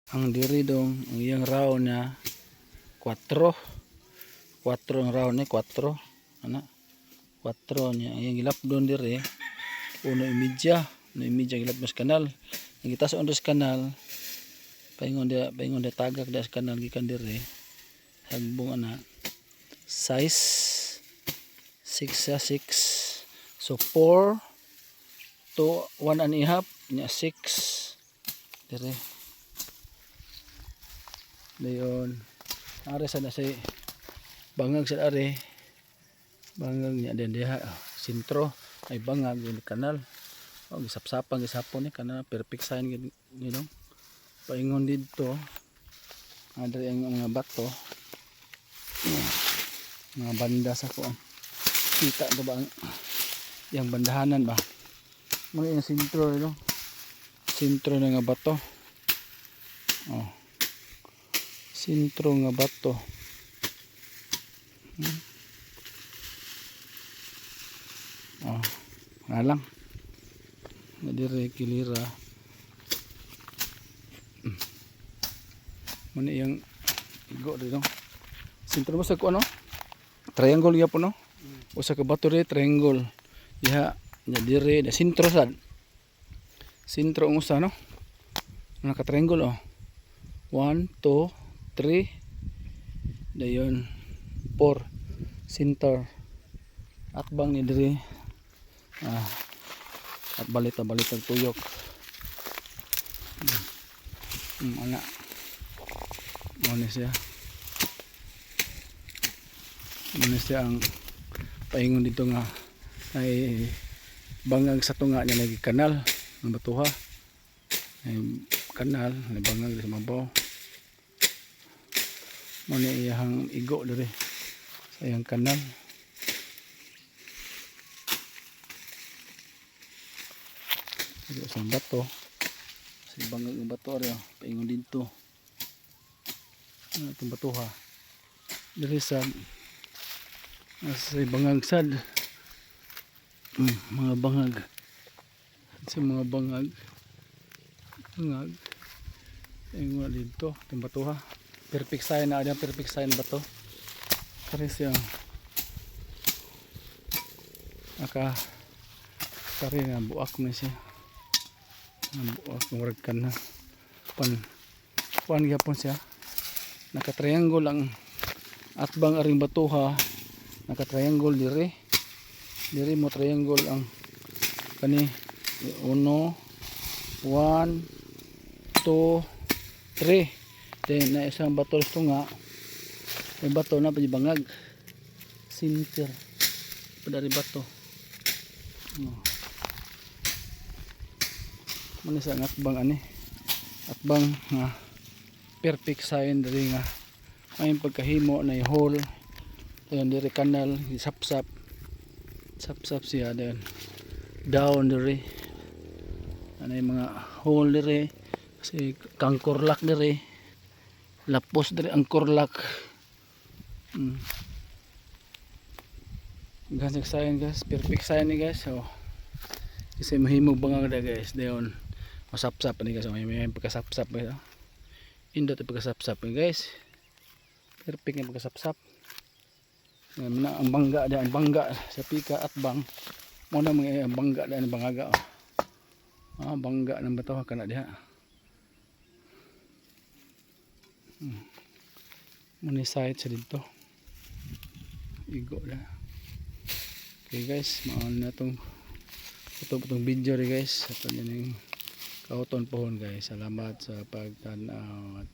Ang diri dong, ang iyang round niya 4. 4 ang round ni 4. Ana. 4 niya. Ang iyang gilap doon diri 1.5. 1.5 gilap mas kanal. Ang gitason dos kanal. Paingon dia tagak das kanal gikan diri. Hagbong ana. Size 6 sa 6. So 4 to 1.5 nya 6 diri. Dayon are sa na say bangag sa are. Bangag niya din diha sentro ay bangag yung kanal. Oh, gisapsapan gisapon ni kanal perfect sign gid you know. Paingon didto adre ang mga bato. Mga banda sa kuan. Kita to ba yang bandahanan ba? Mo yung sentro no. Sentro na nga bato. Oh. Sentro nga bato. Oh, nga lang. Nadire kilira. Muna yung igo dito. Sentro mo sa ko ano? Triangle gyapon no? Usa ka bato ri triangle. Diha nadire na sentro sad. Sentro ang usa no? Naka triangle oh. 1 2 3 dayon 4 center at bang ni diri at balita ang tuyok ana mo siya ang paingon dito nga ay bangag sa tunga niya lagi kanal ng batuha ay kanal na bangag sa mabaw mo ni iyang igo diri sa iyang kanal. Sa bato sa bangag ng bato rin paingon dito itong batuha diri sa bangag sad mga bangag sa mga bangag paingon dito itong batuha perfect sign na perfect sign ba to kare siya aka kare nga buak na siya buak murag ka na pan gyapon siya naka triangle ang atbang aring batuha naka triangle diri mo triangle ang kani 1 2 3 then na isang bato ito nga may bato na bangag center padari bato muna sa atbang atbang nga perfect sign diri nga may pagkahimo na hole ayan diri kanal sapsap siya down diri ano yung mga hole diri kasi kangkorlak diri lapos dari ang korlak gansig sign guys perfect sign ni guys so kasi mahimog bangag da guys dayon masapsap ni guys may pagkasapsap guys indot pagkasapsap guys perfect ni pagkasapsap ang bangga sa pika at bang mo na mga bangga da ang bangaga bangga ng bato kana diha muna site sa dito igo na okay guys maon na itong video rin guys at ano yung kauton pohon guys salamat sa pagtanaw at